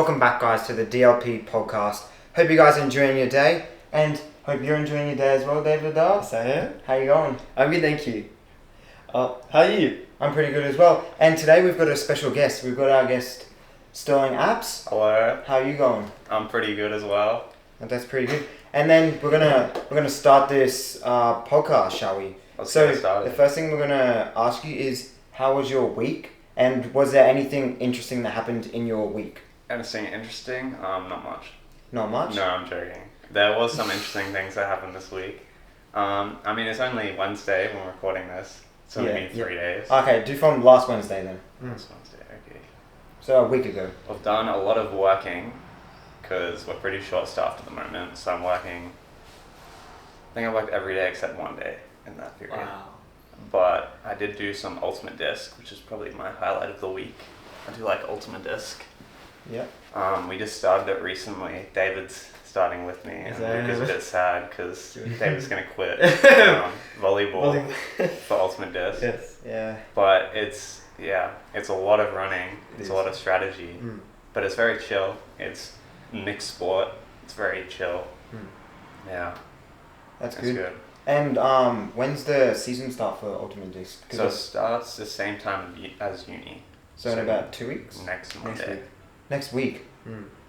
welcome back, guys, to the DLP podcast. Hope you guys are enjoying your day, and hope you're enjoying your day as well, David. Yes, I am. How you going? I'm good, thank you. How are you? I'm pretty good as well. And today we've got a special guest. We've got our guest, Sterling Apps. Hello. How are you going? I'm pretty good as well. That's pretty good. And then we're gonna start this podcast, shall we? Let's get started. The first thing we're gonna ask you is, how was your week? And was there anything interesting that happened in your week? Anything interesting? Not much. Not much? No, I'm joking. There was some interesting things that happened this week. I mean, it's only Wednesday when we're recording this. It's only been 3 days. Okay, do from last Wednesday then. It's Wednesday, okay. So a week ago. I've done a lot of working because we're pretty short-staffed at the moment. So I'm working, I think I've worked every day except one day in that period. Wow. But I did do some Ultimate Disc, which is probably my highlight of the week. I do like Ultimate Disc. Yeah. We just started it recently. David's starting with me, and Luke is a bit sad because David's going to quit volleyball for Ultimate Disc. Yes. Yeah. But it's a lot of running. It's a lot of strategy, but it's very chill. It's mixed sport. It's very chill. Yeah. That's it's good. good. And when's the season start for Ultimate Disc? So it starts the same time as uni. So in about 2 weeks? Next Monday. Next week?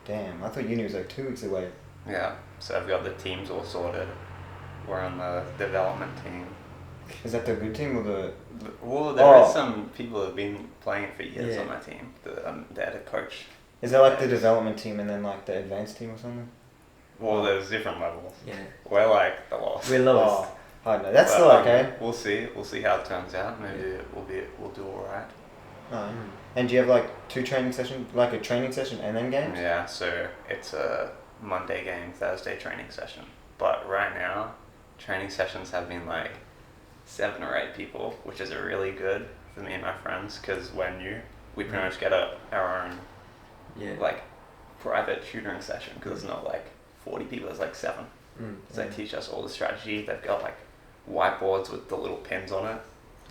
Damn, I thought uni was like 2 weeks away. Yeah. So I've got the teams all sorted. We're on the development team. Is that the good team or the... Well, there is some people who have been playing it for years on my team. The head coach. Is there like the development team and then like the advanced team or something? Well, there's different levels. Yeah. We're like the lowest. We're lowest. I don't know. That's still okay. We'll see. We'll see how it turns out. Maybe we'll do all right. And do you have like two training sessions, like a training session and then games? Yeah. So it's a Monday game, Thursday training session. But right now, training sessions have been like 7 or 8 people, which is really good for me and my friends because we're new. We pretty much get our own like private tutoring session because it's not like 40 people, it's like 7. So they teach us all the strategy. They've got like whiteboards with the little pins on it.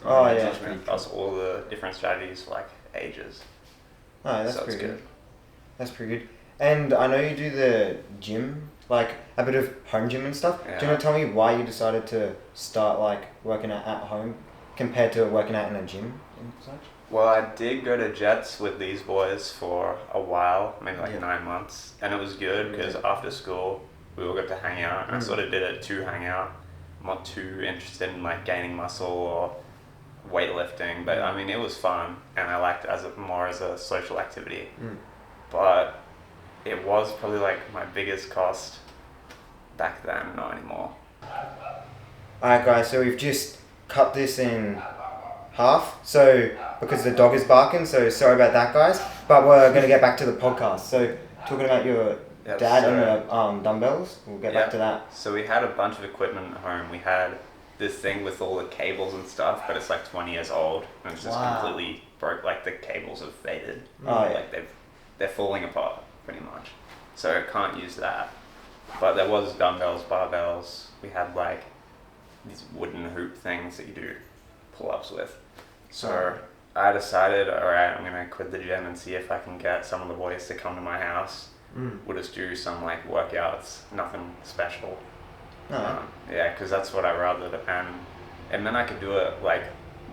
They teach us all the different strategies for like ages. Oh, that's so pretty good. That's pretty good. And I know you do the gym, like a bit of home gym and stuff. Yeah. Do you want to tell me why you decided to start like working out at home compared to working out in a gym and such? Well, I did go to Jets with these boys for a while, maybe like 9 months, and it was good because after school we all got to hang out, and I sort of did it to hang out. I'm not too interested in like gaining muscle or weightlifting, but I mean it was fun, and I liked it more as a social activity. But it was probably like my biggest cost back then, not anymore. Alright guys, so we've just cut this in half, so because the dog is barking, so sorry about that guys, but we're going to get back to the podcast. So talking about your dad and the dumbbells, we'll get back to that. So we had a bunch of equipment at home. We had this thing with all the cables and stuff, but it's like 20 years old and it's just completely broke, like the cables have faded. Like they're falling apart pretty much, so I can't use that. But there was dumbbells, barbells. We had like these wooden hoop things that you do pull-ups with. So I decided, alright, I'm gonna quit the gym and see if I can get some of the boys to come to my house. We'll just do some like workouts, nothing special. Yeah, because that's what I rather, and then I could do it like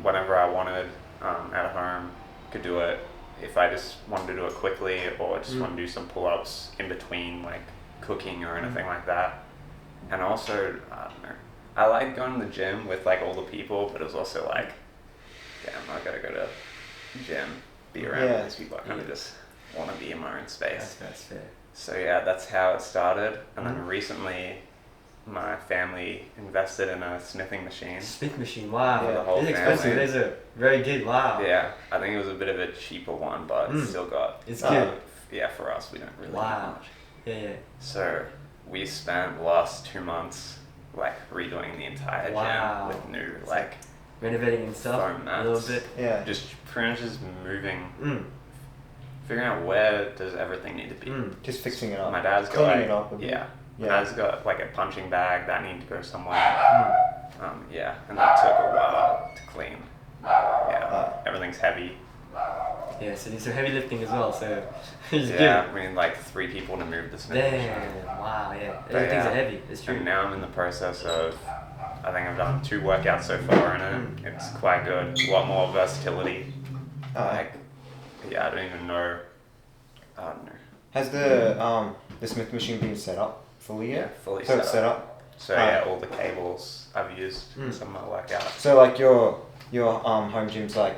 whenever I wanted at home. Could do it if I just wanted to do it quickly or just want to do some pull-ups in between like cooking or anything like that. And also, I don't know, I like going to the gym with like all the people, but it was also like, damn, I gotta go to the gym, be around these people. I kind of just want to be in my own space. That's fair. So yeah, that's how it started. And then recently, my family invested in a smithing machine. Smith machine, wow. For the whole It's expensive. family. Those are very good, wow. Yeah, I think it was a bit of a cheaper one, but it's still got... It's good. Yeah, for us, we don't really need much. Yeah. So we spent the last 2 months like redoing the entire gym with new like renovating and stuff foam mats. a little bit. Yeah. Just pretty much just moving, figuring out where does everything need to be. Just fixing it up. My dad's got cleaning like, it up a bit. My dad's got like a punching bag that needed to go somewhere. And that took a while to clean. Everything's heavy. Yeah, so do some heavy lifting as well, so it's Yeah, we need like 3 people to move the Smith machine. Damn, wow, yeah. But Everything's yeah. heavy, it's true. And now I'm in the process of, I think I've done 2 workouts so far in it. It's quite good. A lot more versatility. Like, yeah, I don't even know. I don't know. Has the Smith machine been set up fully yet? Yeah, fully So it's set up. So yeah, all the cables I've used in some of my workouts. So like your home gym's like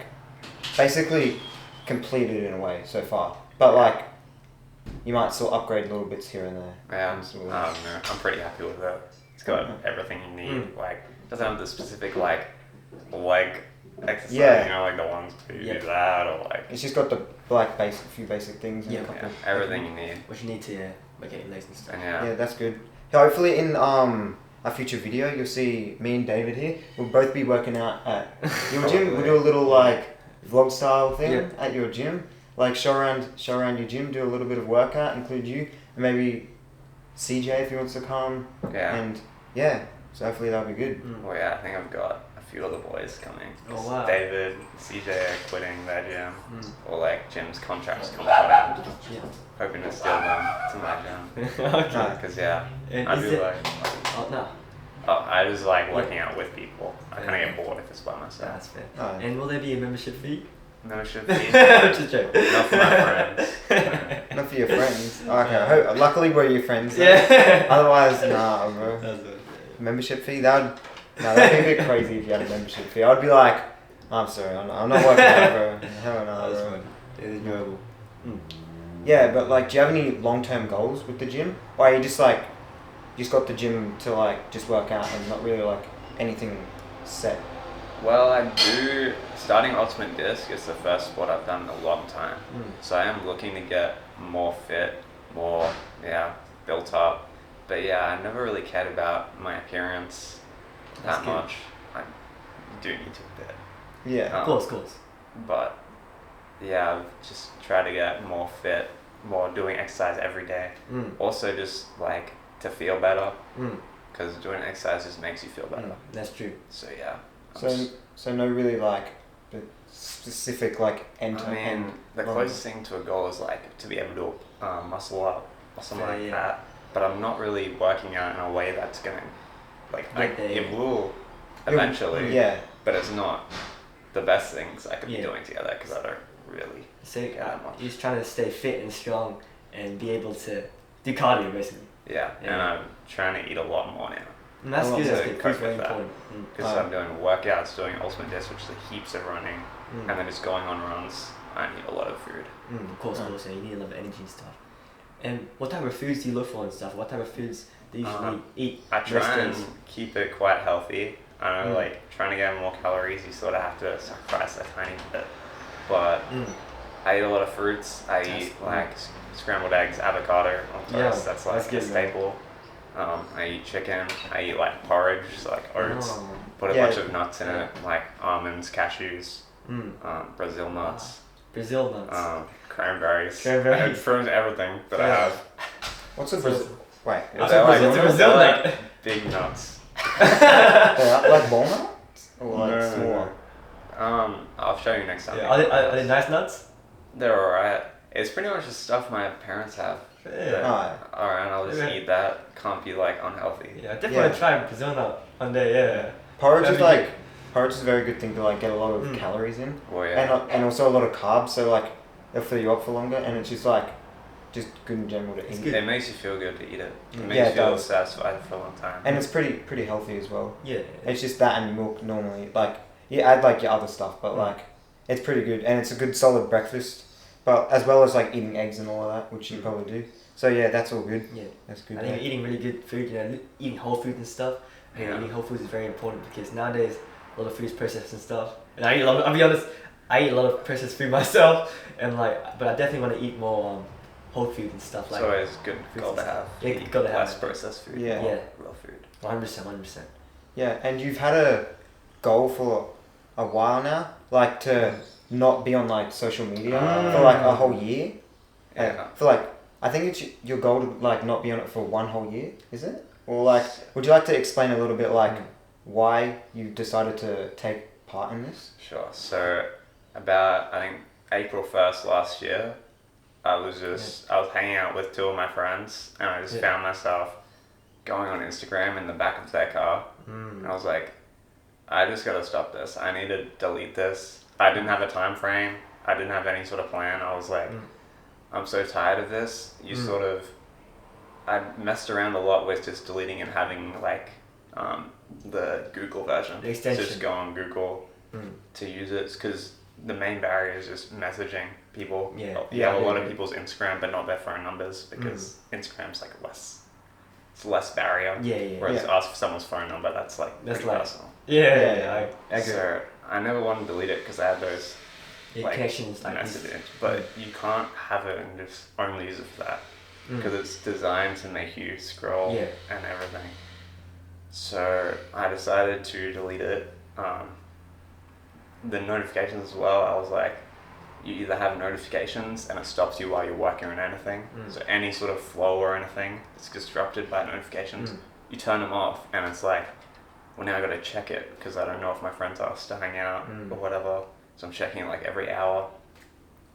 basically completed in a way so far, but like you might still upgrade little bits here and there. Yeah, I don't know. I'm pretty happy with it. It's got everything you need. Like, it doesn't have the specific like leg exercise. Yeah. You know, like the ones to do that or like. It's just got the few basic things and a couple. Yeah, everything you need. What you need to make your legs and stuff. And Yeah, that's good. Hopefully in a future video you'll see me and David here. We'll both be working out at your gym. We'll do a little like vlog style thing at your gym. Like show around your gym, do a little bit of workout, include you, and maybe CJ if he wants to come. Yeah. And yeah, so hopefully that'll be good. Well, yeah, I think I've got a few other boys coming. Oh, wow. David, CJ are quitting their gym, or like gym's contracts come to an end. Yeah. Hoping to steal them to my gym. Okay. Because yeah, And I is do it- like. Oh, no. I just like working out with people. I kind of get bored if it's by myself. That's fair. Alright. And will there be a membership fee? Membership fee. Just joking. Not for my friends. Not for your friends. Okay, luckily we're your friends. Though. Yeah. Otherwise, nah, bro. That's it. Membership fee? That'd be a bit crazy if you had a membership fee. I'd be like, I'm sorry, I'm not working out, bro. Hell no, That's bro. fun. It is enjoyable. Yeah, but like, do you have any long-term goals with the gym? Or are you just like, just got the gym to like just work out and not really like anything set? Well, I do. Starting Ultimate Disc is the first sport I've done in a long time. So I am looking to get more fit, more, built up. But yeah, I never really cared about my appearance That's that good. much. I do need to a bit. Yeah. Of course. But yeah, I've just tried to get more fit, more doing exercise every day. Also just like to feel better, because doing exercise just makes you feel better. That's true. So yeah. So no really like the specific like end. I mean, the closest thing to a goal is like to be able to muscle up or something like that. But I'm not really working out in a way that's gonna it will eventually. Yeah. But it's not the best things I could be doing together because I don't really So care that much. you're just trying to stay fit and strong and be able to do cardio basically. Yeah, and I'm trying to eat a lot more now. And that's good. to That's good. cope Food's very with that. important. Because I'm doing workouts, doing Ultimate Disc, which is heaps of running, and then just going on runs. I need a lot of food. Of course. Yeah, you need a lot of energy and stuff. And what type of foods do you look for and stuff? What type of foods do you usually eat? I try rest and days? keep it quite healthy. I know, trying to get more calories, you sort of have to sacrifice a tiny bit. But I eat a lot of fruits. I eat scrambled eggs, avocado on toast. That's like that's a good, staple. I eat chicken. I eat like porridge, so like oats. Oh. Put a bunch of nuts in it, like almonds, cashews, Brazil nuts, Brazil nuts. cranberries. Cranberries. It throws everything that I have. What's a Brazil? Wait. They're like, What's a Brazil they're nut? like big nuts. Like walnuts? Or like No. smaller? I'll show you next time. Yeah. Are they nice nuts? They're alright. It's pretty much the stuff my parents have. Yeah. Alright, I'll just eat that. Can't be like unhealthy. Yeah, I definitely want to try Brazil nut one day. Yeah. Porridge That'd is be like porridge is a very good thing to like get a lot of calories in, Well, yeah. and also a lot of carbs. So like it'll fill you up for longer, and it's just like just good in general to eat. good. It makes you feel good to eat it. It makes Yeah, you it feel does. satisfied for a long time. And it's pretty healthy as well. Yeah. It's just that and milk normally. Like you add like your other stuff, but like it's pretty good, and it's a good solid breakfast. But as well as like eating eggs and all of that, which you probably do. So yeah, that's all good. Yeah. That's good. I think eating really good food, eating whole food and stuff. I think eating whole foods is very important because nowadays a lot of food is processed and stuff. And I eat a lot. I'll be honest, I eat a lot of processed food myself, and but I definitely want to eat more whole food and stuff. It's always good goal to have. Yeah, gotta have less it. processed food. Yeah. More real food. 100%. Yeah, and you've had a goal for a while now, like to not be on like social media for like a whole year. Yeah. For like, I think it's your goal to like not be on it for one whole year, is it? Or like, would you like to explain a little bit like why you decided to take part in this? Sure. So about I think April 1st last year, I was hanging out with two of my friends, and I just found myself going on Instagram in the back of their car, and I was like, I just gotta stop this. I need to delete this. I didn't have a time frame. I didn't have any sort of plan. I was like, I'm so tired of this. I messed around a lot with just deleting and having like the Google version. The extension. Just go on Google to use it, because the main barrier is just messaging people. Yeah. You have a lot of people's Instagram, but not their phone numbers, because Instagram's like it's less barrier. Yeah. Whereas ask for someone's phone number, that's pretty personal. Yeah. I agree. So I never wanted to delete it because I had those connections like messages, but you can't have it and just only use it for that, because it's designed to make you scroll and everything. So I decided to delete it. The notifications as well, I was like, you either have notifications and it stops you while you're working on anything, so any sort of flow or anything that's disrupted by notifications, you turn them off, and it's like, well, now I gotta check it because I don't know if my friends asked to hang out or whatever, so I'm checking it like every hour.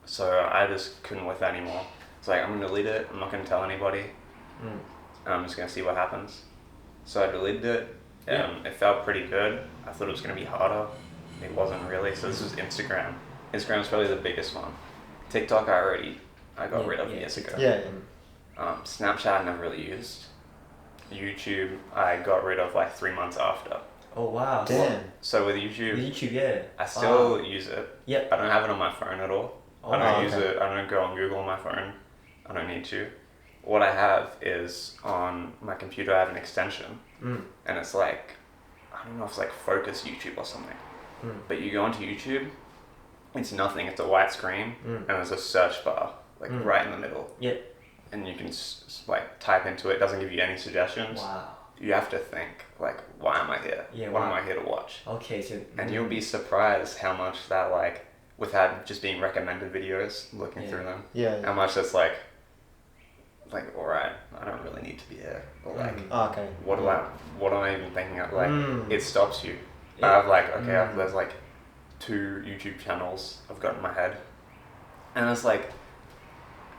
So I just couldn't with that anymore. It's like, I'm gonna delete it, I'm not gonna tell anybody, and I'm just gonna see what happens. So I deleted it, and it felt pretty good. I thought it was gonna be harder. It wasn't really. So this was Instagram. Instagram's probably the biggest one. TikTok I got rid of years ago. Snapchat I never really used. YouTube I got rid of like 3 months after. Oh wow. Damn. So with YouTube, I still use it. Yep. I don't have it on my phone at all. I don't use it. I don't go on Google on my phone. I don't need to. What I have is on my computer I have an extension, and it's like, I don't know if it's like Focus YouTube or something. But you go onto YouTube, it's nothing. It's a white screen, and there's a search bar like right in the middle. Yep. And you can like type into it. It doesn't give you any suggestions. Wow. You have to think like, why am I here? Yeah, what am I here to watch? Okay, so. And you'll be surprised how much that like, without just being recommended videos, looking through them. Yeah. How much that's like, alright, I don't really need to be here. Or like, okay. what am I even thinking of? Like, it stops you. I have like, there's like 2 YouTube channels I've got in my head, and it's like,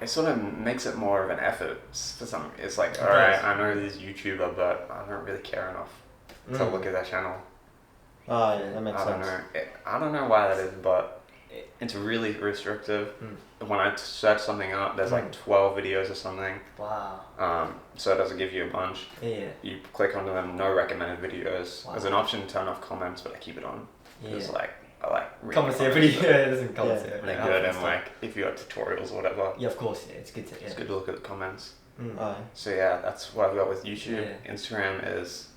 it sort of makes it more of an effort for some. It's like, alright, I know this YouTuber, but I don't really care enough to look at that channel. Oh yeah, that makes sense. I don't know why that is, but it's really restrictive. When I search something up, there's like 12 videos or something. Wow. So it doesn't give you a bunch. Yeah. You click onto them, no recommended videos. Wow. There's an option to turn off comments, but I keep it on. Because I like reading comments every it doesn't comments they're good, and like if you got tutorials or whatever. Yeah, of course. Yeah, it's good to. Yeah. It's good to look at the comments. Aye. So yeah, that's what I've got with YouTube. Yeah. Instagram is,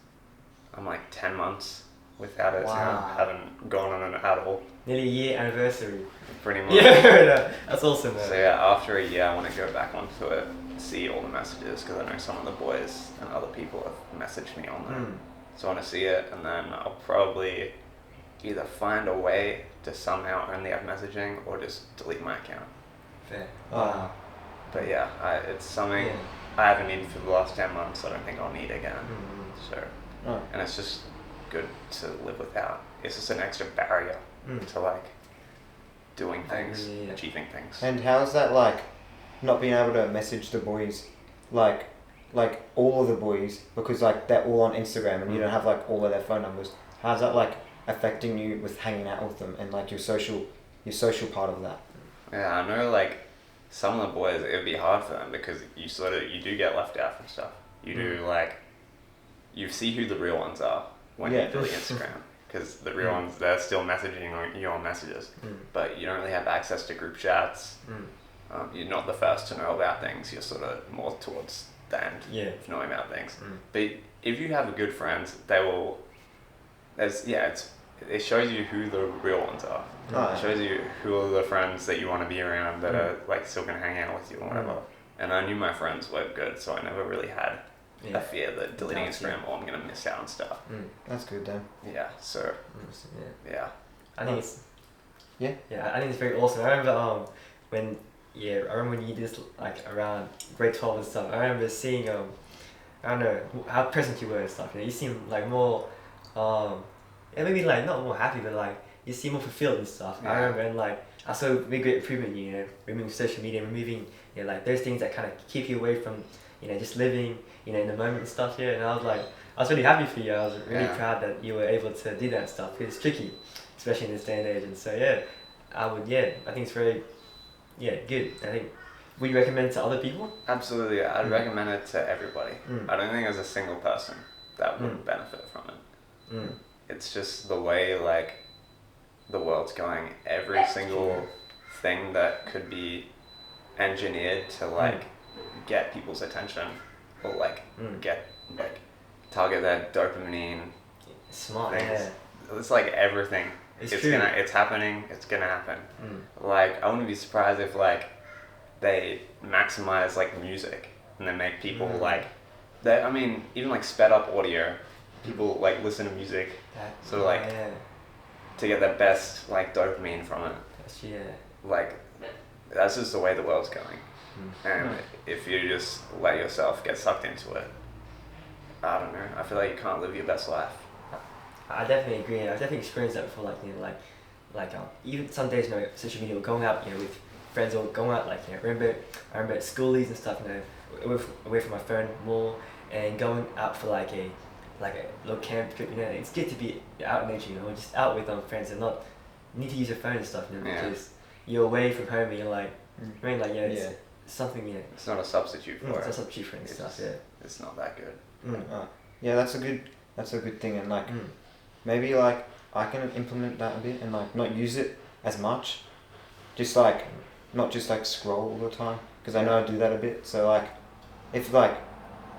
I'm like 10 months without it. Wow. Now. I haven't gone on it at all. Nearly a year anniversary. Pretty much. Yeah, that's awesome. Man. So yeah, after a year, I want to go back onto it, see all the messages, because I know some of the boys and other people have messaged me on there. So I want to see it, and then I'll probably either find a way to somehow only have messaging, or just delete my account. Fair. Wow. But yeah, it's something I haven't needed for the last 10 months. I don't think I'll need again. So, and it's just good to live without. It's just an extra barrier to like doing things, achieving things. And how's that like, not being able to message the boys, like all of the boys, because like they're all on Instagram and you don't have like all of their phone numbers. How's that like affecting you with hanging out with them and like your social part of that? Yeah, I know like some of the boys, it would be hard for them because you do get left out from stuff. You do like, you see who the real ones are when you delete Instagram. Because the real ones, they're still messaging you on messages, but you don't really have access to group chats. You're not the first to know about things. You're sort of more towards the end of knowing about things. But if you have good friends, they will. It shows you who the real ones are. It shows you who are the friends that you want to be around that are like still gonna hang out with you or whatever. And I knew my friends were good, so I never really had a fear that deleting Instagram, I'm gonna miss out on stuff. That's good, Dan. Yeah. So. Yeah. I think it's. Yeah. Yeah, I think it's very awesome. I remember when you did this like around grade 12 and stuff. I remember seeing I don't know how present you were and stuff. You know, you seem like more maybe like not more happy, but like you seem more fulfilled and stuff. Yeah. I remember, and like I saw really great improvement, removing social media, removing like those things that kind of keep you away from just living in the moment and stuff. And I was really happy for you. I was really proud that you were able to do that stuff. It's tricky, especially in this day and age. And so I think it's very good. I think, would you recommend it to other people? Absolutely, I'd recommend it to everybody. I don't think there's a single person that would benefit from it. It's just the way like the world's going. Every single thing that could be engineered to like get people's attention or like get like target their dopamine Smart, things. It's like everything. It's happening. It's gonna happen. Like I wouldn't be surprised if like they maximize like music and they make people like that. I mean, even like sped up audio, people like listen to music. To get the best like dopamine from it. Like that's just the way the world's going. And if you just let yourself get sucked into it, I don't know. I feel like you can't live your best life. I definitely agree. I've definitely experienced that before. Even some days, social media, going out, with friends or going out. I remember at schoolies and stuff, away from my phone more, and going out for like a little camp trip. It's good to be out in nature, just out with friends and not need to use your phone and stuff, because you're away from home and you're like, it's something. It's not a substitute for it. It's a substitute for it and stuff. It's not that good. That's a good thing, and maybe I can implement that a bit and not use it as much, just not just scroll all the time, because I know I do that a bit. So if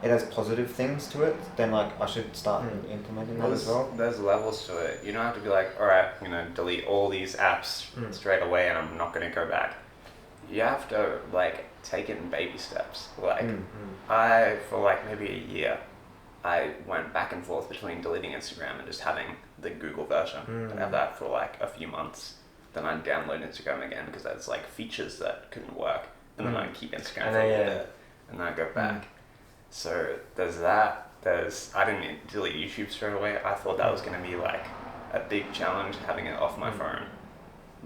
it has positive things to it, then I should start implementing that as well. There's levels to it. You don't have to be like, alright, I'm gonna delete all these apps straight away and I'm not gonna go back. You have to take it in baby steps. I for maybe a year, I went back and forth between deleting Instagram and just having the Google version. I'd have that for a few months. Then I'd download Instagram again because there's features that couldn't work, and then I'd keep Instagram for a little bit, and then I'd go back. So there's that. I didn't delete YouTube straight away. I thought that was going to be a big challenge having it off my phone,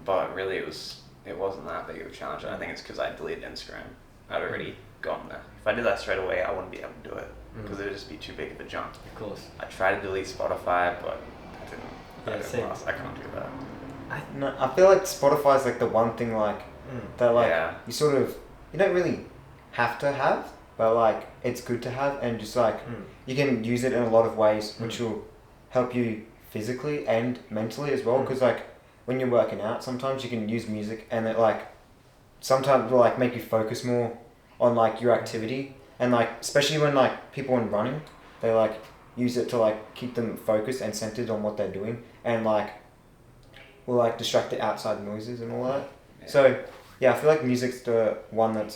but really it wasn't that big of a challenge. And I think it's because I deleted Instagram. I'd already gone there. If I did that straight away, I wouldn't be able to do it because it would just be too big of a jump. Of course. I tried to delete Spotify, but I didn't pass. I can't do that. I feel like Spotify is the one thing that you don't really have to have, but it's good to have, and just you can use it in a lot of ways which will help you physically and mentally as well, because when you're working out sometimes you can use music and it sometimes will make you focus more on your activity, and especially when people are running, they use it to keep them focused and centered on what they're doing, and will distract the outside noises and all that. So I feel music's the one that's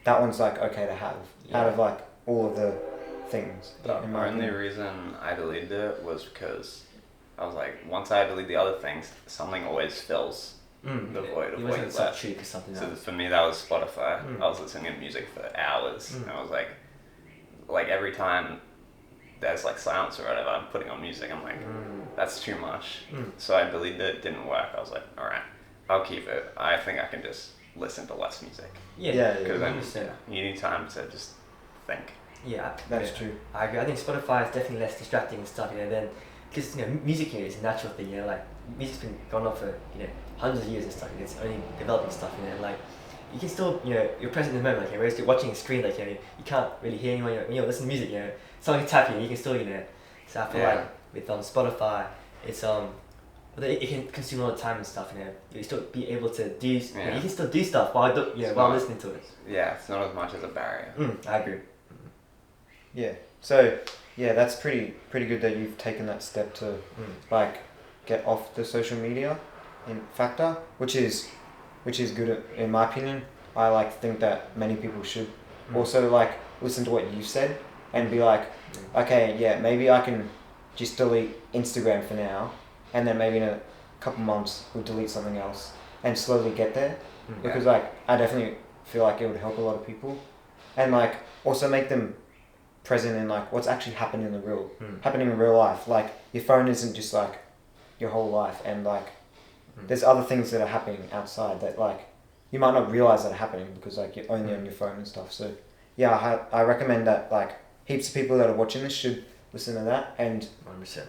that one's okay to have out of all of the things. The only reason I deleted it was because I was once I delete the other things, something always fills the void of what you left. So for me that was Spotify. I was listening to music for hours, and I was every time there's silence or whatever, I'm putting on music, I'm that's too much. So I deleted it, didn't work. I was alright, I'll keep it. I think I can just listen to less music. Because then you need time to just think. Yeah, that's true. I agree. I think Spotify is definitely less distracting and stuff, then, because music is a natural thing. Music's been going on for hundreds of years and stuff. It's only developing stuff. You can still you're present in the moment. Whereas you're watching a screen, you can't really hear anyone. When you listen to music, someone can tap you can still So I feel with Spotify, it's it can consume a lot of time and stuff. You still be able to do. You can still do stuff while while listening to it. Yeah, it's not as much as a barrier. I agree. Yeah. So that's pretty good that you've taken that step to get off the social media factor, which is good in my opinion. I think that many people should also listen to what you said and be okay, maybe I can just delete Instagram for now, and then maybe in a couple months we'll delete something else and slowly get there, because I definitely feel it would help a lot of people, and also make them present in what's actually happening in real life. Your phone isn't just your whole life, and there's other things that are happening outside that like you might not realize that are happening because like you're only on your phone and stuff. So yeah, I recommend that like heaps of people that are watching this should listen to that and 100%.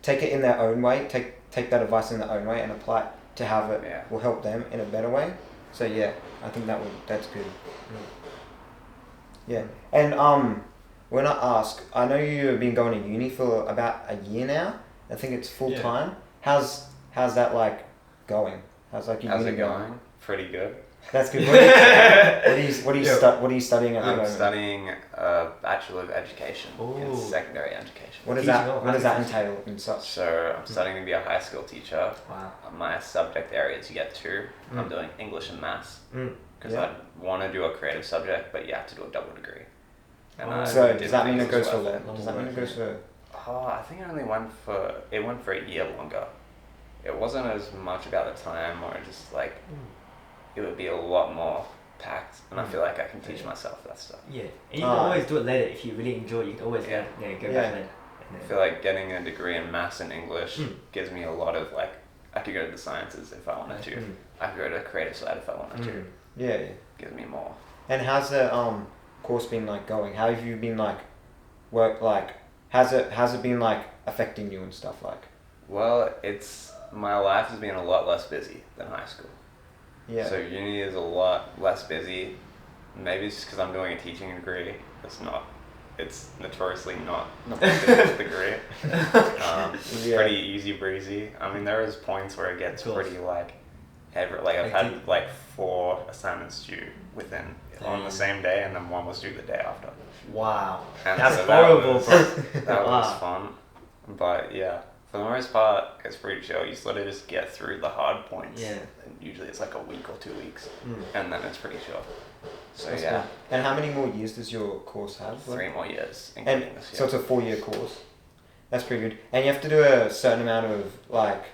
take it in their own way. Take that advice in their own way and apply it to how it will help them in a better way. So yeah, I think that's good. Yeah, and when I ask, I know you've been going to uni for about a year now. I think it's full time. How's that like going? How's like your uni going? Pretty good. That's good. What are you studying at the moment? I'm studying a Bachelor of Education in Secondary Education. What does that entail in such? So I'm studying to be a high school teacher. Wow. My subject areas you get two. I'm doing English and Maths because I want to do a creative subject, but you have to do a double degree. And so does that mean it goes for? Does that mean it goes for? Oh, I think it went for a year longer. It wasn't as much about the time, or just like it would be a lot more packed, and I feel like I can teach myself that stuff. Yeah, and you can always do it later if you really enjoy it. You can always go back later. I feel like getting a degree in Maths and English gives me a lot of like I could go to the sciences if I wanted to. I could go to the creative side if I wanted to. Yeah. Gives me more. And how's the course been like going? How have you been like how's it been like affecting you and stuff like? Well, my life has been a lot less busy than high school. Yeah. So uni is a lot less busy. Maybe it's just because I'm doing a teaching degree. It's notoriously not a business degree. It's pretty easy breezy. I mean, there is points where it gets pretty like heavy. Like I've had like 4 assignments due on the same day, and then one was due the day after. Wow. And that's so horrible, bro. That was fun. But yeah, for the most part, it's pretty chill. You sort of just get through the hard points. Yeah. And usually it's like a week or 2 weeks, and then it's pretty chill. So that's yeah. Cool. And how many more years does your course have? 3 more years. And this year. so it's a 4-year course. That's pretty good. And you have to do a certain amount of like,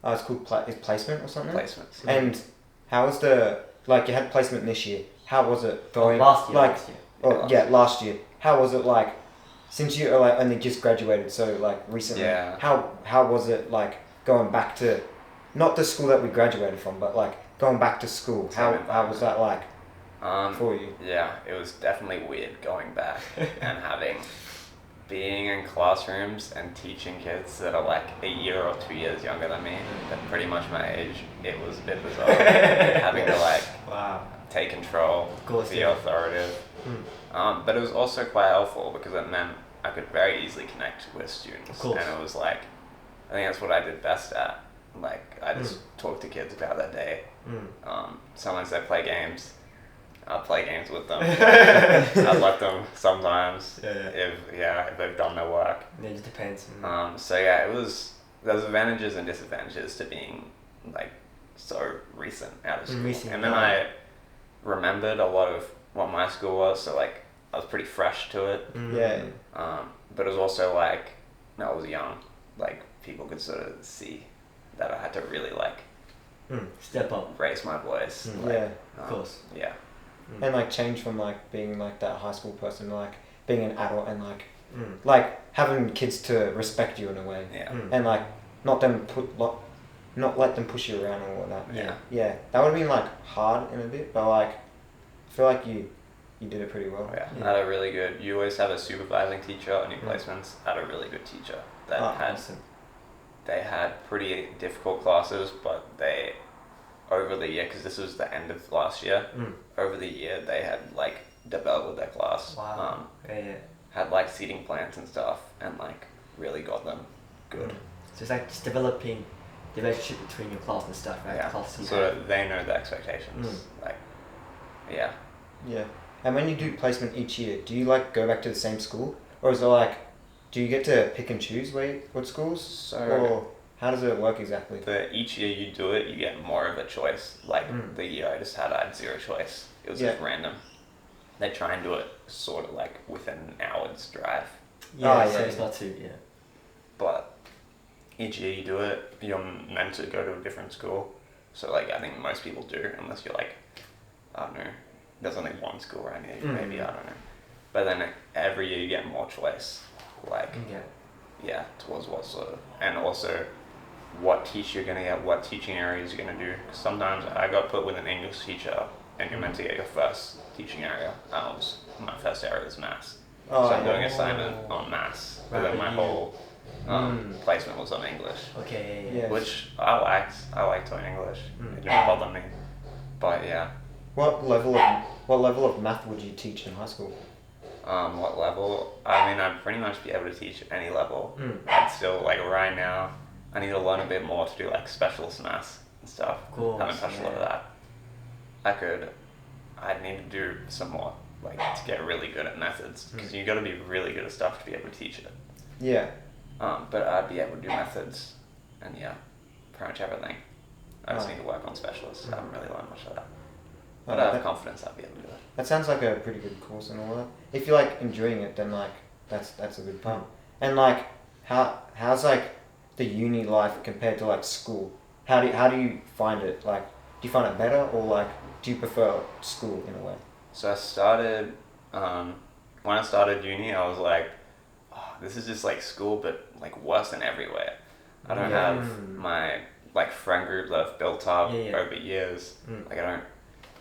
it's called placement or something. Placements. Yeah. And how was you had placement this year? How was it going? Last year. Last year. How was it like? Since you like only just graduated, so like recently. Yeah. How was it like going back to, not the school that we graduated from, but like going back to school? How was that like? For you? Yeah, it was definitely weird going back and being in classrooms and teaching kids that are like a year or 2 years younger than me, at pretty much my age. It was a bit bizarre having to like take control, be authoritative. But it was also quite helpful because it meant I could very easily connect with students, and it was like I think that's what I did best at. Like I just talked to kids about their day. Sometimes they play games. I'll play games with them. I'd let them sometimes if they've done their work. Yeah, it just depends. So yeah, there's advantages and disadvantages to being like so recent out of school. And then I remembered a lot of what my school was, so like I was pretty fresh to it. Yeah. But it was also like I was young. Like people could sort of see that I had to really like step up, raise my voice. Of course. Yeah. And like change from like being like that high school person to like being an adult and like having kids to respect you in a way. Yeah. And like not let them push you around and all that. Yeah. Yeah. That would have been like hard in a bit, but like I feel like you did it pretty well. Yeah. I had a really good. You always have a supervising teacher on your placements. I had a really good teacher that they had pretty difficult classes, but they over the year, because this was the end of last year, over the year they had like developed with their class. Wow. Had like seating plans and stuff, and like really got them good. So it's like just developing the relationship between your class and stuff, right? Yeah. So they know the expectations. Like, yeah. Yeah. And when you do placement each year, do you like go back to the same school, or is it like, do you get to pick and choose what schools, or how does it work exactly? Each year you do it, you get more of a choice. Like the year I had 0 choice. It was just random. They try and do it sort of like within an hour's drive. It's not too, But each year you do it, you're meant to go to a different school. So like I think most people do, unless you're like, I don't know, there's only one school right near you, maybe, I don't know. But then every year you get more choice. Like, towards what sort of, and also what teacher you're going to get, what teaching areas you're going to do. 'Cause sometimes I got put with an English teacher and you're meant to get your first teaching area. My first area was maths. So I'm doing an assignment on maths. But then my whole placement was on English. Okay. Yeah. Which I liked. I liked doing English. It didn't bother me. But yeah. What level of math would you teach in high school? What level? I mean, I'd pretty much be able to teach any level. I'd still, like right now, I need to learn a bit more to do like specialist maths and stuff. Cool. Haven't touched a lot of that. I'd need to do some more, like to get really good at methods. Because you got to be really good at stuff to be able to teach it. Yeah. But I'd be able to do methods and yeah, pretty much everything. I just need to work on specialists. I haven't really learned much of that. But I have confidence I'll be able to do it. That sounds like a pretty good course and all that. If you're like enjoying it, then like that's a good part. And like how's like the uni life compared to like school? How do you find it? Like, do you find it better or like do you prefer school in a way? So I started when I started uni, I was like, oh, this is just like school, but like worse than everywhere. I don't have my like friend group that I've built up over years. Like I don't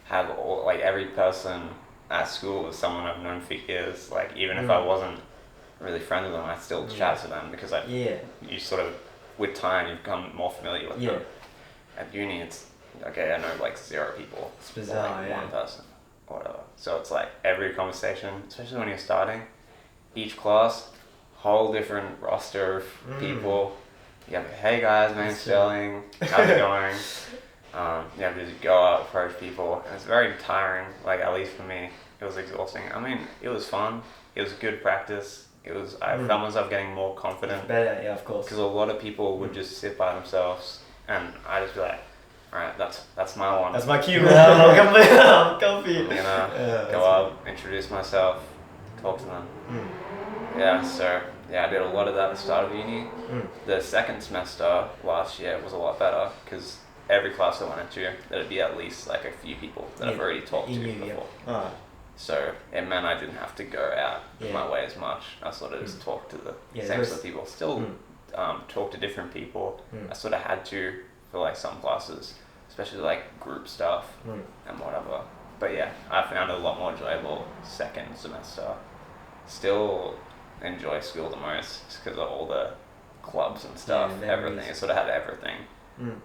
have all, like every person at school is someone I've known for years. Like even if I wasn't really friends with them, I still chat to them because you sort of with time you become more familiar with them. At uni, it's okay. I know like 0 people, It's bizarre, or like 1 person, or whatever. So it's like every conversation, especially when you're starting, each class, whole different roster of people. You have, hey guys, my name's Sterling, how's it going? You have to just go out, approach people, and it's very tiring, like at least for me, it was exhausting. I mean, it was fun, it was good practice, I found myself getting more confident. Better, yeah, of course. Because a lot of people would just sit by themselves, and I just be like, alright, that's my one. That's my cue, man. I'm comfy. I'm gonna go up, introduce myself, talk to them. Yeah, so I did a lot of that at the start of uni. The second semester last year was a lot better because every class I went into, there'd be at least like a few people that I've already talked to before. So it meant I didn't have to go out my way as much. I sort of just talked to the same sort of people. Still talk to different people. I sort of had to for like some classes, especially like group stuff and whatever. But yeah, I found it a lot more enjoyable second semester. Still enjoy school the most just because of all the clubs and stuff, everything. It sort of had everything.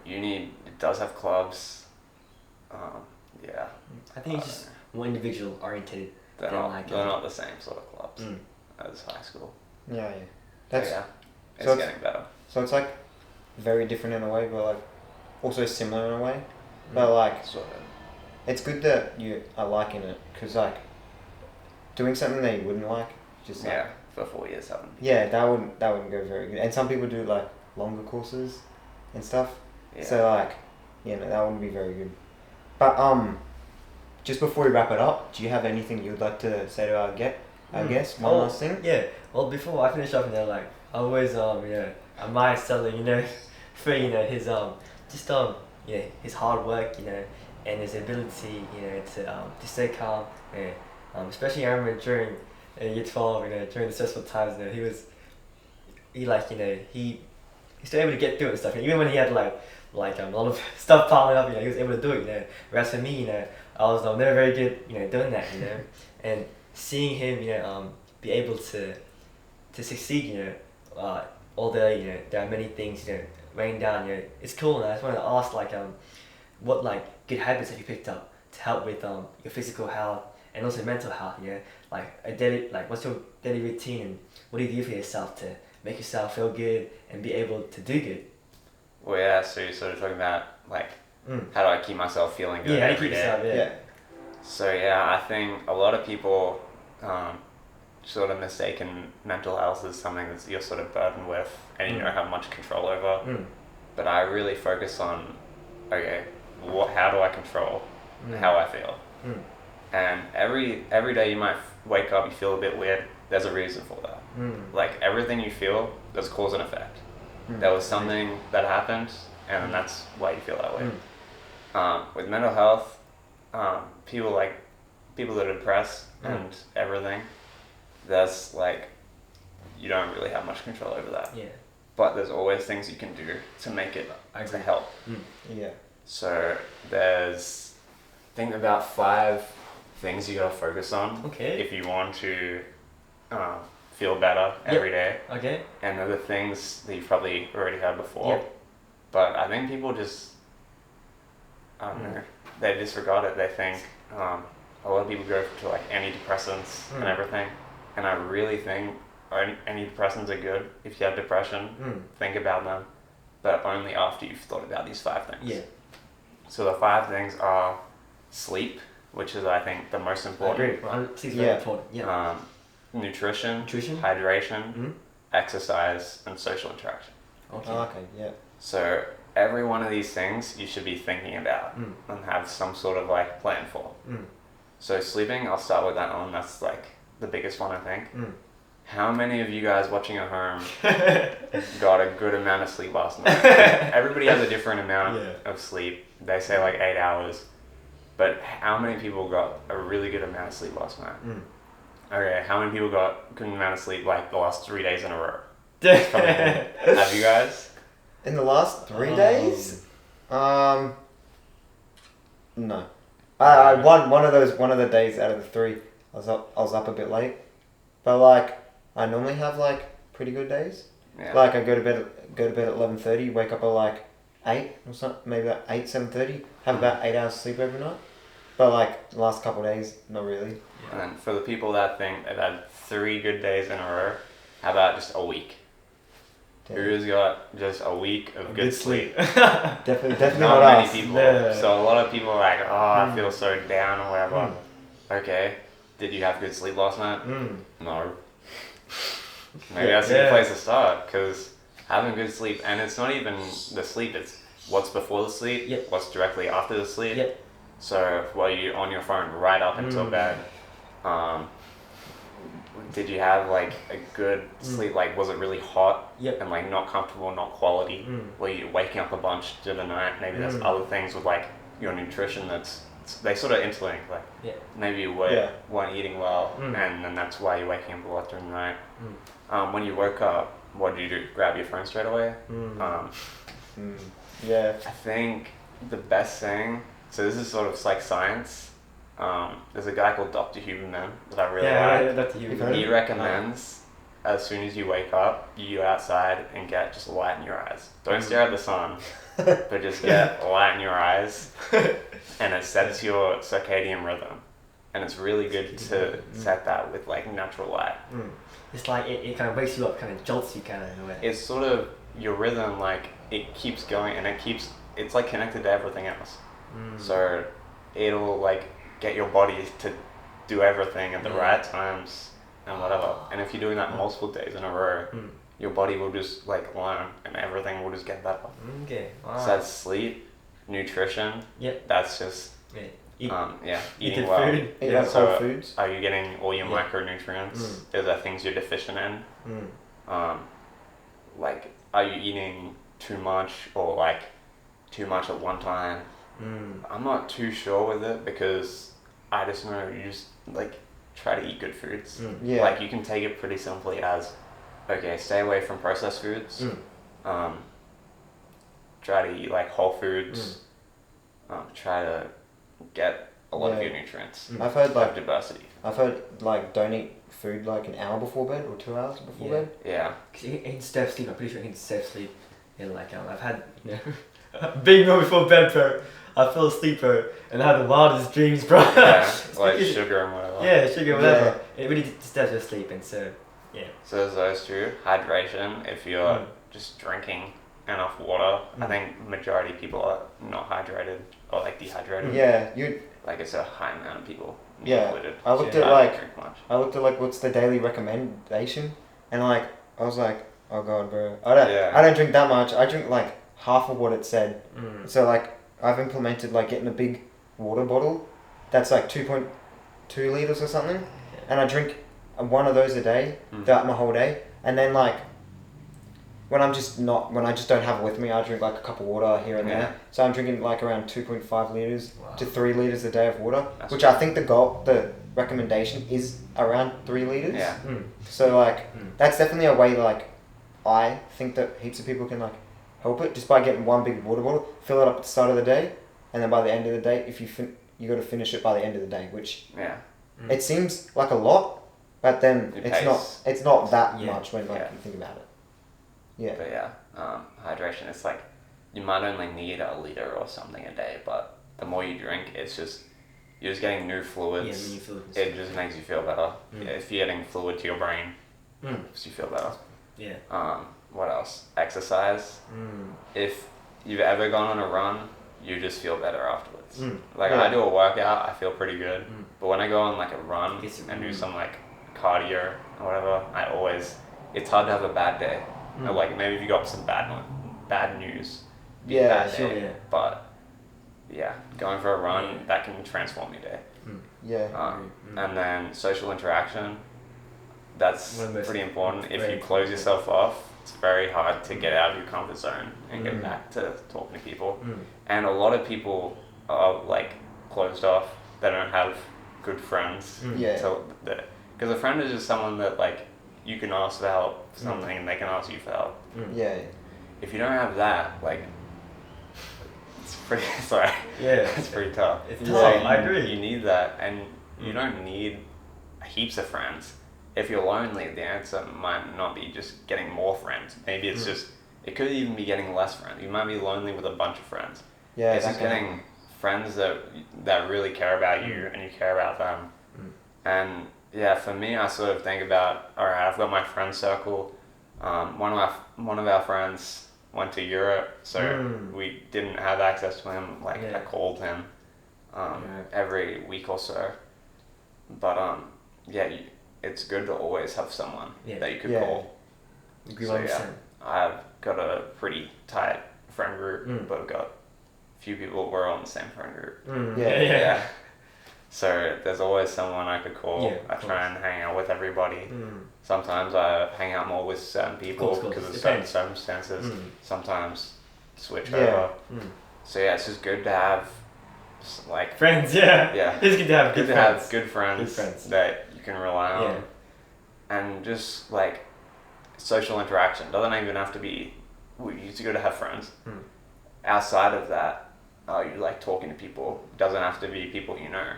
Uni, it does have clubs. I think it's just more individual oriented. They're not the same sort of clubs as high school. Yeah. It's getting better. So it's like very different in a way, but like also similar in a way. But like sort of. It's good that you are liking it because like doing something that you wouldn't like, just like, for 4 years haven't. Yeah, that wouldn't go very good. And some people do like longer courses and stuff. Yeah. So like, that wouldn't be very good. But just before we wrap it up, do you have anything you'd like to say to our guest? One last thing. Yeah. Well, before I finish up, like I always admire Sterling, for his his hard work, and his ability, to stay calm. Especially I remember during year 12, during the stressful times, he still able to get through it and stuff. Even when he had like a lot of stuff piling up, he was able to do it. Whereas for me, I was never very good, doing that, and seeing him, be able to succeed, although there are many things weighing down, it's cool. And I just want to ask what good habits have you picked up to help with your physical health and also mental health, what's your daily routine and what do you do for yourself to make yourself feel good and be able to do good? Well, yeah, so you're sort of talking about how do I keep myself feeling good every day? So I think a lot of people sort of mistaken mental health as something that you're sort of burdened with and you don't have much control over. But I really focus on, how do I control how I feel? And every day you might wake up, you feel a bit weird. There's a reason for that. Like everything you feel, there's cause and effect. There was something that happened, and that's why you feel that way. With mental health, people that are depressed and everything, that's you don't really have much control over that. but there's always things you can do to make it to help. Yeah. So there's think about 5 things you gotta focus on. Okay. If you want to feel better every day. Okay. And they're the things that you've probably already heard before. Yep. But I think people just, I don't know, they disregard it. They think a lot of people go to like antidepressants and everything. And I really think antidepressants are good if you have depression. Think about them, but only after you've thought about these 5 things. Yeah. So the 5 things are sleep, which is I think the most important. I agree. Sleep's very important. Yeah. Nutrition, Nutrition, hydration, exercise, and social interaction. Okay. Oh, okay. Yeah. So every one of these things you should be thinking about and have some sort of like plan for. So sleeping, I'll start with that one. That's like the biggest one, I think. How many of you guys watching at home got a good amount of sleep last night? Everybody has a different amount of sleep. They say like 8 hours, but how many people got a really good amount of sleep last night? Okay, how many people got a good amount of sleep like the last 3 days in a row? Have you guys? In the last 3 days? No. One of the days out of the 3, I was up a bit late, but like I normally have like pretty good days. Yeah. Like I go to bed at 11:30, wake up at like 8 or something, maybe about 7:30. Have about 8 hours sleep every night. But like the last couple of days, not really. And then for the people that think they've had 3 good days in a row, how about just a week? Damn. Who's got just a week of good sleep? Definitely Not not many us. people. Yeah. So a lot of people are like, I feel so down or whatever. Okay, did you have good sleep last night? No. Maybe that's a good place to start, because having good sleep, and it's not even the sleep, it's what's before the sleep, what's directly after the sleep. So while you're on your phone right up until bed, did you have like a good sleep? Like, was it really hot and like not comfortable, not quality? Were you waking up a bunch during the night? Maybe there's other things with like your nutrition they sort of interlink. Like maybe you weren't eating well, and then that's why you're waking up a lot during the night. When you woke up, what did you do? Grab your phone straight away? Yeah. I think the best thing. So this is sort of like science. There's a guy called Dr. Huberman that I really like. Dr. Huberman. He recommends as soon as you wake up, you go outside and get just light in your eyes. Don't stare at the sun, but just get light in your eyes, and it sets your circadian rhythm. And it's really good to set that with like natural light. It's like it kind of wakes you up, kind of jolts you kind of in a way. It's sort of your rhythm, like it keeps going, and it's like connected to everything else. So it'll like get your body to do everything at the right times and whatever. And if you're doing that multiple days in a row, your body will just like learn, and everything will just get better. Okay. Wow. So that's sleep, nutrition. That's just eating well. Food. Eat So whole foods. are you getting all your micronutrients? Is there things you're deficient in? Like, are you eating too much or like too much at one time? I'm not too sure with it, because I just know you just like try to eat good foods. Like you can take it pretty simply as, okay, stay away from processed foods. Try to eat like whole foods. Try to get a lot of your nutrients. I've heard like diversity. I've heard like don't eat food like an hour before bed or 2 hours before bed. Yeah. Cause instead of sleep, I'm pretty sure instead of sleep, like I've had a big meal before bed, bro. I fell asleep, bro, and I had the wildest dreams, bro. Yeah, like sugar and whatever. Yeah, sugar, whatever. It really disturbs your sleep, and so So there's those two. Hydration. If you're just drinking enough water, I think majority of people are not hydrated or like dehydrated. Yeah, like it's a high amount of people. Yeah, I looked at like what's the daily recommendation, and like I was like, oh god, bro, I don't drink that much. I drink like half of what it said. So like I've implemented like getting a big water bottle that's like 2.2 liters or something, and I drink one of those a day throughout my whole day, and then like when I just don't have it with me, I drink like a cup of water here and there. So I'm drinking like around 2.5 liters to 3 liters a day of water, which I think the recommendation is around 3 liters. Yeah. So like that's definitely a way like I think that heaps of people can like help it just by getting one big water bottle, fill it up at the start of the day, and then by the end of the day, if you got to finish it by the end of the day, which it seems like a lot, but then it's not that much when like you think about it. Yeah. But hydration. It's like you might only need a liter or something a day, but the more you drink, it's just you're just getting new fluids. Yeah, new fluids. It just makes you feel better. Yeah, if you're getting fluid to your brain, it makes you feel better. Yeah. What else? Exercise. If you've ever gone on a run, you just feel better afterwards. Like I do a workout, I feel pretty good. But when I go on like a run and do some like cardio or whatever, it's hard to have a bad day. Or like maybe if you got some bad news. Bad day. But going for a run, that can transform your day. And then social interaction, that's pretty important. If you close yourself off, it's very hard to get out of your comfort zone and get back to talking to people. And a lot of people are like closed off. They don't have good friends. Because a friend is just someone that like you can ask for help for something and they can ask you for help. If you don't have that, like it's pretty it's pretty tough. It's tough. I agree. You need that, and you don't need heaps of friends. If you're lonely, the answer might not be just getting more friends. Maybe it's just, it could even be getting less friends. You might be lonely with a bunch of friends. It's just getting friends that really care about you and you care about them. And for me, I sort of think about, all right, I've got my friend circle. One of our friends went to Europe, so we didn't have access to him. Like I called him every week or so. But it's good to always have someone that you could call. I've got a pretty tight friend group, but I've got a few people we're on the same friend group. So there's always someone I could call. I try and hang out with everybody. Sometimes I hang out more with certain people because of certain circumstances. Sometimes switch over. So it's just good to have like friends. It's good to have good friends. Good friends that you can rely on. And just like social interaction doesn't even have to be. It's good to have friends. Outside of that, you like talking to people. Doesn't have to be people you know.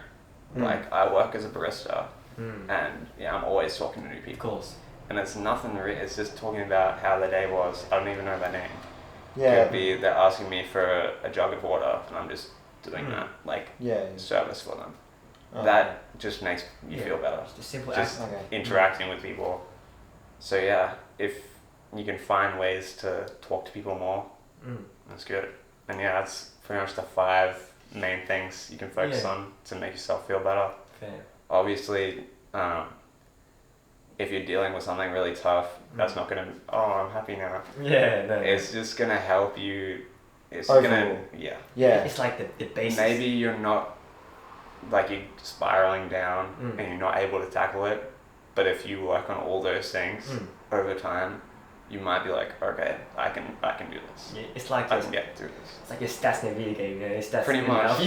Like I work as a barista, and I'm always talking to new people. Of course. And it's nothing. It's just talking about how the day was. I don't even know their name. Could be they're asking me for a jug of water, and I'm just doing that, like service for them. That just makes you feel better. Just a simple interacting with people. So if you can find ways to talk to people more, that's good. And that's pretty much the 5 main things you can focus on to make yourself feel better. Obviously, if you're dealing with something really tough, that's not gonna. I'm happy now. It's just gonna help you. It's gonna. It's like the basis. Maybe you're not, like you're spiraling down and you're not able to tackle it, but if you work on all those things over time, you might be like, okay, I can do this. It's like I can get through this. It's like your stats in a video game. It's stats. Pretty much.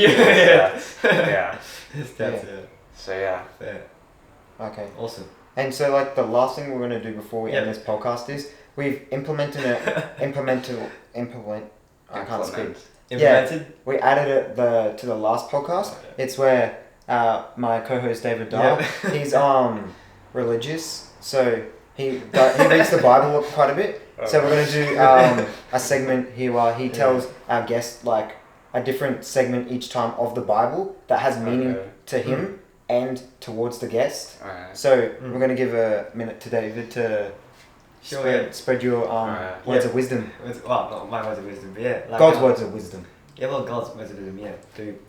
So fair. Okay. Awesome. And so like the last thing we're gonna do before we end this podcast is we've implemented. I can't speak. Implemented? We added it to the last podcast. It's where my co-host David Dahl, he's religious, so he reads the Bible quite a bit. So we're gonna do a segment here where he tells our guests like a different segment each time of the Bible that has meaning to him and towards the guest. So we're gonna give a minute to David to spread your words of wisdom. Well, not my words of wisdom, but like God's words of wisdom. God's words of wisdom,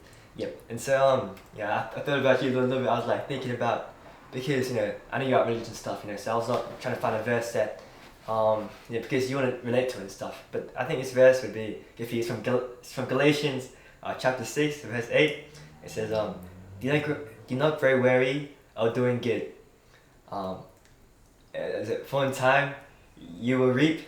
And so I thought about you a little bit. I was like thinking about, because I know you got religion stuff, so I was not trying to find a verse that because you want to relate to it and stuff. But I think this verse would be good for you. It's from Galatians chapter 6 verse 8. It says do not grow weary of doing good. For in time you will reap.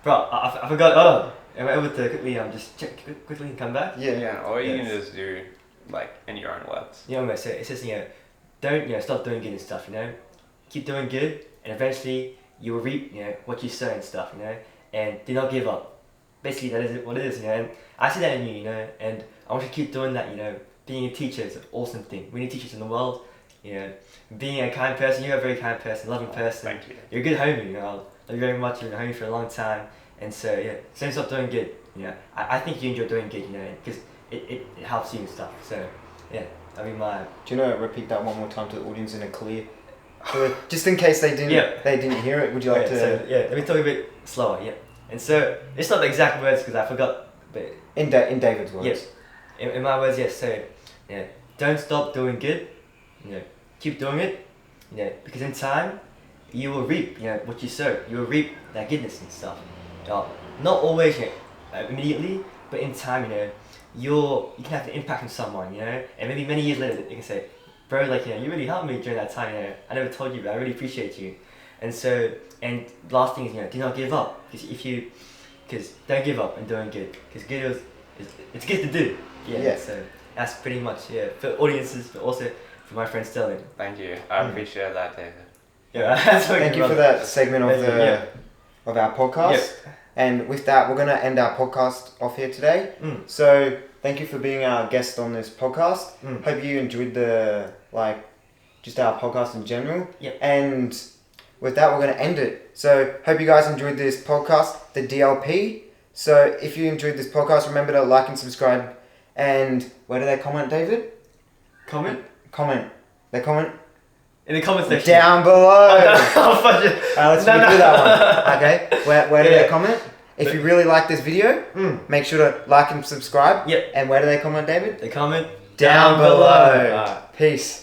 Bro, I forgot. Am I able to quickly just check quickly and come back? Or you can just do like in your own words. So it says don't stop doing good and stuff. Keep doing good, and eventually you will reap, what you sow and stuff, and do not give up. Basically, that is what it is, and I see that in you, and I want you to keep doing that, Being a teacher is an awesome thing. We need teachers in the world, Being a kind person, you're a very kind person, loving person. Thank you. You're a good homie, I love you very much. You've been a homie for a long time, and so same stuff doing good. I think you enjoy doing good, because it helps you and stuff. So I mean Do you repeat that one more time to the audience in a clear, just in case they didn't hear it. Would you like to? So, let me talk a bit slower. And so it's not the exact words because I forgot, but in David's words. Yes, in my words, yes. So don't stop doing good. Keep doing it. Because in time, you will reap. What you sow. You will reap that goodness and stuff. Not always immediately, but in time, you can have an impact on someone, and maybe many years later they can say, bro, like, you really helped me during that time, I never told you, but I really appreciate you. And so, and last thing is, do not give up, because don't give up and doing good, because good it's good to do. So that's pretty much, for audiences, but also for my friend Sterling. Thank you, I appreciate that, David. That's Thank you for that segment of our podcast. And with that, we're going to end our podcast off here today. So thank you for being our guest on this podcast. Hope you enjoyed just our podcast in general. And with that, we're going to end it. So hope you guys enjoyed this podcast, the DLP. So if you enjoyed this podcast, remember to like and subscribe. And where do they comment, David? Comment? They comment? In the comment section. Down below. I'll fudge it. Let's redo that one. Okay. Where do they comment? If you really like this video, make sure to like and subscribe. And where do they comment, David? They comment down below. Peace.